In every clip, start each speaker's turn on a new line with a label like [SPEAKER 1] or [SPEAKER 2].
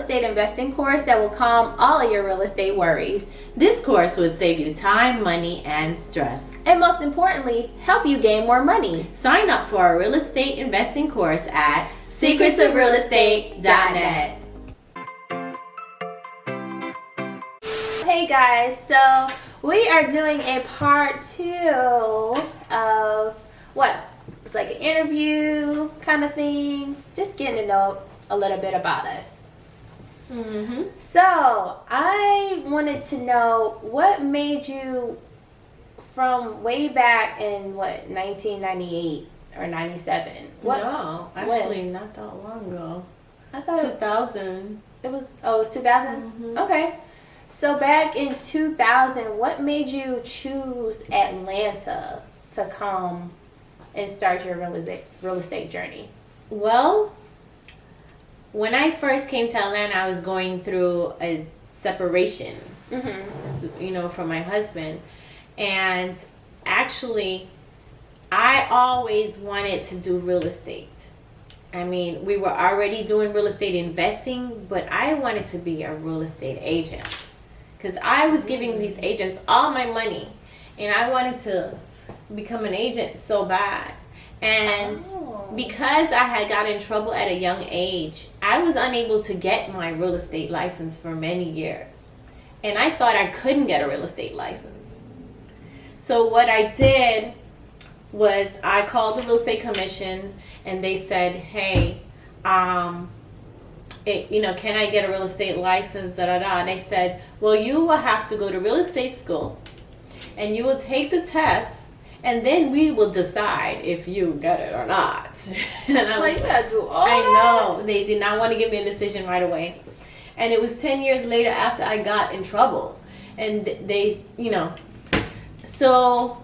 [SPEAKER 1] estate investing course that will calm all of your real estate worries.
[SPEAKER 2] This course would save you time, money, and stress.
[SPEAKER 1] And most importantly, help you gain more money.
[SPEAKER 2] Sign up for our real estate investing course at secretsofrealestate.net.
[SPEAKER 1] Hey guys, so we are doing a part 2 of it's like an interview kind of thing, just getting to know a little bit about us. So I wanted to know what made you, from way back in 1998 or 97?
[SPEAKER 2] No, actually not that long ago.
[SPEAKER 1] I thought
[SPEAKER 2] 2000.
[SPEAKER 1] it was 2000. Okay. So back in 2000, what made you choose Atlanta to come and start your real estate journey?
[SPEAKER 2] Well, when I first came to Atlanta, I was going through a separation, from my husband. And actually, I always wanted to do real estate. I mean, we were already doing real estate investing, but I wanted to be a real estate agent. Because I was giving these agents all my money, and I wanted to become an agent so bad. And because I had got in trouble at a young age, I was unable to get my real estate license for many years. And I thought I couldn't get a real estate license. So what I did was I called the real estate commission, and they said, hey, can I get a real estate license, And they said, well, you will have to go to real estate school, and you will take the test, and then we will decide if you get it or not. And I was
[SPEAKER 1] you gotta do all
[SPEAKER 2] I
[SPEAKER 1] that?
[SPEAKER 2] know. They did not want to give me a decision right away. And it was 10 years later after I got in trouble. And they, So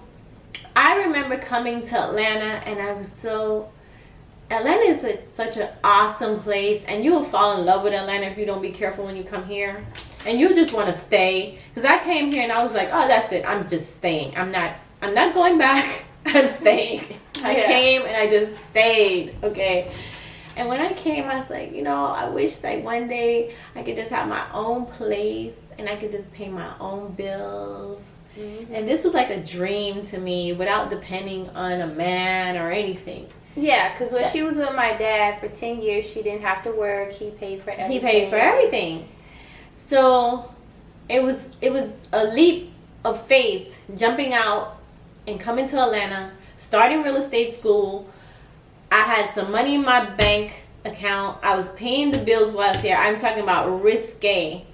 [SPEAKER 2] I remember coming to Atlanta, and I was Atlanta is such an awesome place, and you will fall in love with Atlanta if you don't be careful when you come here, and you just want to stay. Because I came here and I was like, oh, that's it, I'm just staying. I'm not going back. I'm staying. I came and I just stayed. Okay. And when I came, I was like, I wish like one day I could just have my own place and I could just pay my own bills. And this was like a dream to me, without depending on a man or anything.
[SPEAKER 1] Yeah, because when she was with my dad for 10 years, she didn't have to work. He paid for everything.
[SPEAKER 2] He paid for everything. So it was a leap of faith, jumping out and coming to Atlanta, starting real estate school. I had some money in my bank account. I was paying the bills while I was here. I'm talking about risque.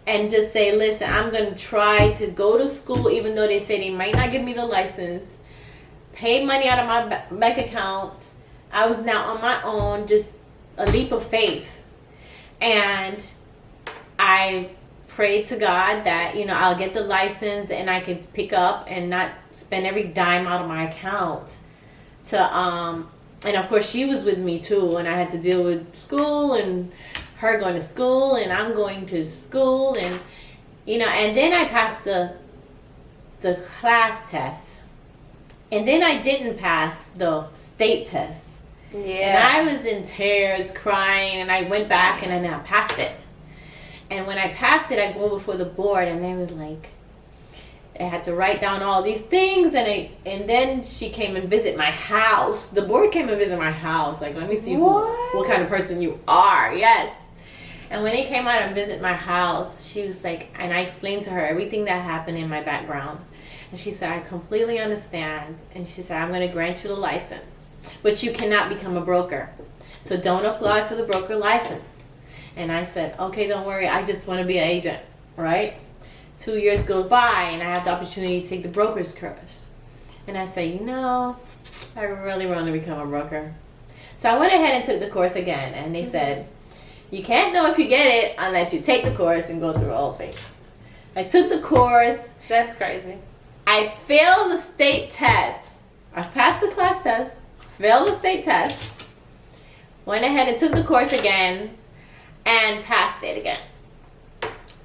[SPEAKER 2] And just say, listen, I'm going to try to go to school, even though they say they might not give me the license. Paid money out of my bank account. I was now on my own, just a leap of faith. And I prayed to God that, I'll get the license and I could pick up and not spend every dime out of my account. And of course she was with me too, and I had to deal with school and her going to school and I'm going to school, and and then I passed the class test, and then I didn't pass the state test. And I was in tears, crying, and I went back and I passed it. And when I passed it, I go before the board, and they was like, I had to write down all these things, and then she came and visit my house. The board came and visit my house. Like, let me see what kind of person you are. Yes. And when they came out and visit my house, she was like, and I explained to her everything that happened in my background. And she said, I completely understand. And she said, I'm going to grant you the license, but you cannot become a broker. So don't apply for the broker license. And I said, okay, don't worry. I just want to be an agent, right? 2 years go by, and I have the opportunity to take the broker's course. And I say, I really want to become a broker. So I went ahead and took the course again. And they said, you can't know if you get it unless you take the course and go through all things. I took the course.
[SPEAKER 1] That's crazy.
[SPEAKER 2] I failed the state test. I passed the class test, failed the state test, went ahead and took the course again, and passed it again.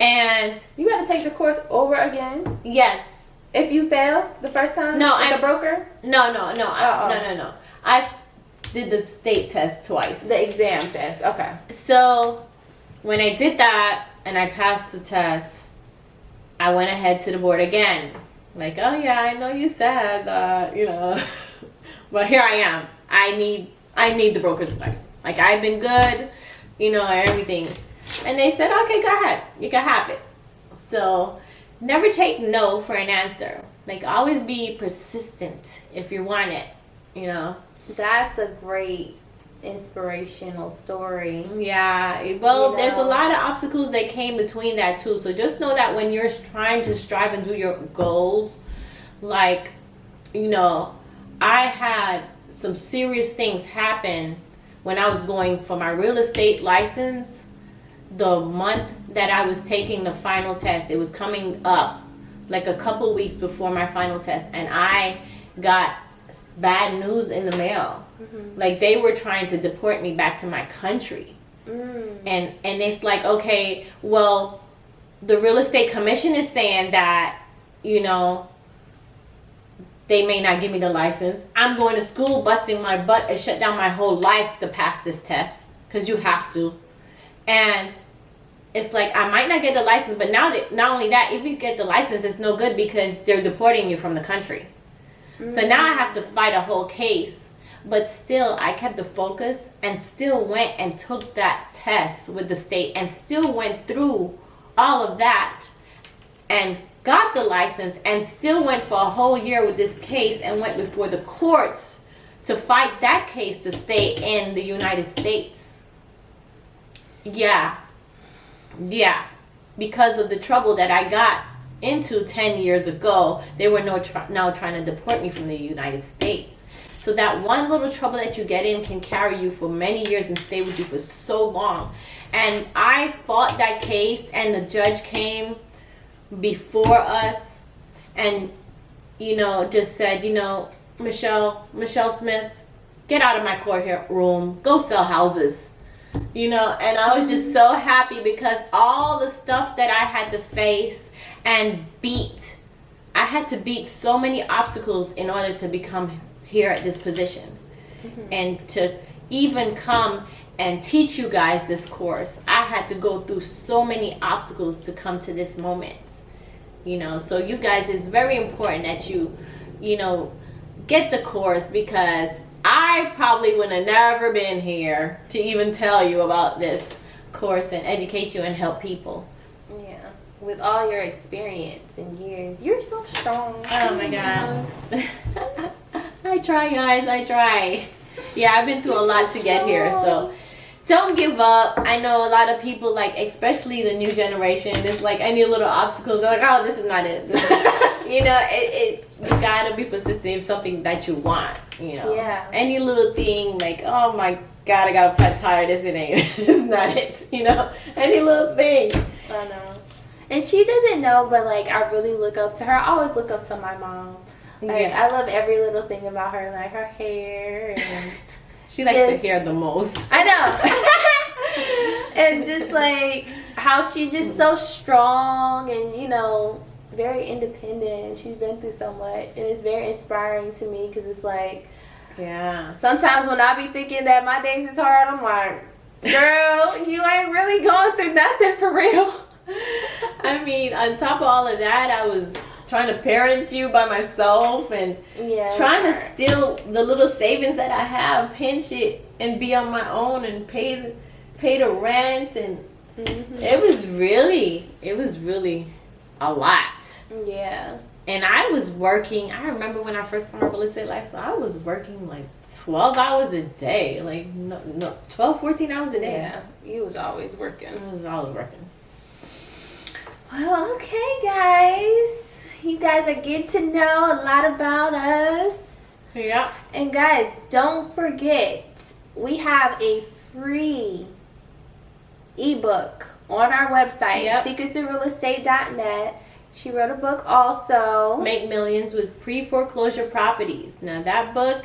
[SPEAKER 2] And
[SPEAKER 1] you got to take the course over again?
[SPEAKER 2] Yes.
[SPEAKER 1] If you fail the first time?
[SPEAKER 2] No,
[SPEAKER 1] I'm a broker?
[SPEAKER 2] No. No. I did the state test twice.
[SPEAKER 1] The exam test. Okay.
[SPEAKER 2] So when I did that and I passed the test, I went ahead to the board again. Like, oh yeah, I know you said that, you know, but here I am. I need the broker's advice. Like, I've been good, you know, and everything. And they said, okay, go ahead. You can have it. So never take no for an answer. Like, always be persistent if you want it, you know.
[SPEAKER 1] That's a great inspirational story.
[SPEAKER 2] Yeah, well,
[SPEAKER 1] You
[SPEAKER 2] there's a
[SPEAKER 1] know.
[SPEAKER 2] lot of obstacles that came between that too. So just know that when you're trying to strive and do your goals, like, you know, I had some serious things happen when I was going for my real estate license. The month that I was taking the final test, it was coming up like a couple weeks before my final test, and I got bad news in the mail. Like, they were trying to deport me back to my country. And it's like, okay, well, the real estate commission is saying that, you know, they may not give me the license. I'm going to school, busting my butt, and shut down my whole life to pass this test, because you have to. And it's like, I might not get the license, but now that, not only that, if you get the license, it's no good because they're deporting you from the country. So now I have to fight a whole case. But still, I kept the focus and still went and took that test with the state and still went through all of that and got the license and still went for a whole year with this case and went before the courts to fight that case to stay in the United States. Yeah. Because of the trouble that I got into 10 years ago, they were now trying to deport me from the United States. So that one little trouble that you get in can carry you for many years and stay with you for so long. And I fought that case, and the judge came before us and, you know, just said, you know, Michelle Smith, get out of my courtroom, go sell houses. You know, and I was just so happy because all the stuff that I had to face and beat, I had to beat so many obstacles in order to become here at this position. And to even come and teach you guys this course, I had to go through so many obstacles to come to this moment. You know, so you guys, it's very important that you know, get the course, because I probably would have never been here to even tell you about this course and educate you and help people.
[SPEAKER 1] Yeah. With all your experience and years, you're so strong.
[SPEAKER 2] Oh my God. I try, guys. I try. Yeah, I've been through a lot to get here, so don't give up. I know a lot of people, like, especially the new generation, it's like any little obstacle, they're like, oh, this is not it. You know, you gotta be persistent if something that you want, you know.
[SPEAKER 1] Yeah.
[SPEAKER 2] Any little thing, like, oh my God, I got a flat tire, this it ain't. It's not it, you know. Any little thing.
[SPEAKER 1] I know. And she doesn't know, but, like, I really look up to her. I always look up to my mom. Like,
[SPEAKER 2] Yeah.
[SPEAKER 1] I love every little thing about her, like her hair and
[SPEAKER 2] She likes
[SPEAKER 1] Yes.
[SPEAKER 2] the hair the most.
[SPEAKER 1] I know. And just like how she's just so strong and, you know, very independent. She's been through so much, and it's very inspiring to me because it's like,
[SPEAKER 2] Yeah.
[SPEAKER 1] sometimes when I be thinking that my days is hard, I'm like, girl, you ain't really going through nothing for real.
[SPEAKER 2] I mean, on top of all of that, I was trying to parent you by myself and
[SPEAKER 1] Yeah.
[SPEAKER 2] trying to steal the little savings that I have, pinch it, and be on my own and pay the rent, and it was really a lot.
[SPEAKER 1] Yeah.
[SPEAKER 2] And I was working. I remember when I first got my real estate license, I was working like 12 hours a day, like no 12, 14 hours a day.
[SPEAKER 1] Yeah. You was always working.
[SPEAKER 2] I was working.
[SPEAKER 1] Well, okay, guys. You guys are getting to know a lot about us.
[SPEAKER 2] Yeah.
[SPEAKER 1] And guys, don't forget, we have a free ebook on our website,
[SPEAKER 2] Yep.
[SPEAKER 1] secretsofrealestate.net. She wrote a book also.
[SPEAKER 2] Make Millions with Pre-Foreclosure Properties. Now that book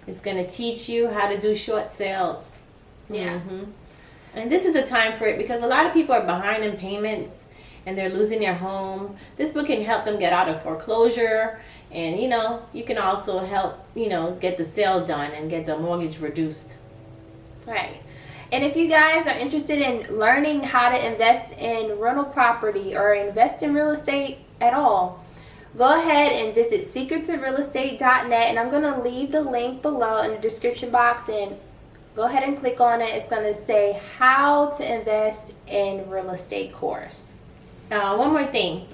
[SPEAKER 2] is going to teach you how to do short sales.
[SPEAKER 1] Yeah.
[SPEAKER 2] And this is the time for it, because a lot of people are behind in payments and they're losing their home. This book can help them get out of foreclosure, and you know, you can also help, you know, get the sale done and get the mortgage reduced.
[SPEAKER 1] Right. And if you guys are interested in learning how to invest in rental property or invest in real estate at all, go ahead and visit secretsofrealestate.net, and I'm going to leave the link below in the description box, and go ahead and click on it. It's going to say how to invest in real estate course.
[SPEAKER 2] One more thing.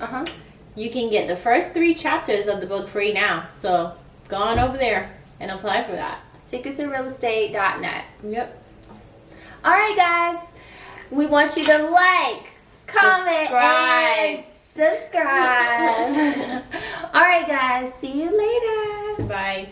[SPEAKER 2] You can get the first 3 chapters of the book free now. So go on over there and apply for that.
[SPEAKER 1] secretsofrealestate.net.
[SPEAKER 2] Yep.
[SPEAKER 1] All right, guys. We want you to like, comment, and subscribe. All right, guys. See you later.
[SPEAKER 2] Bye.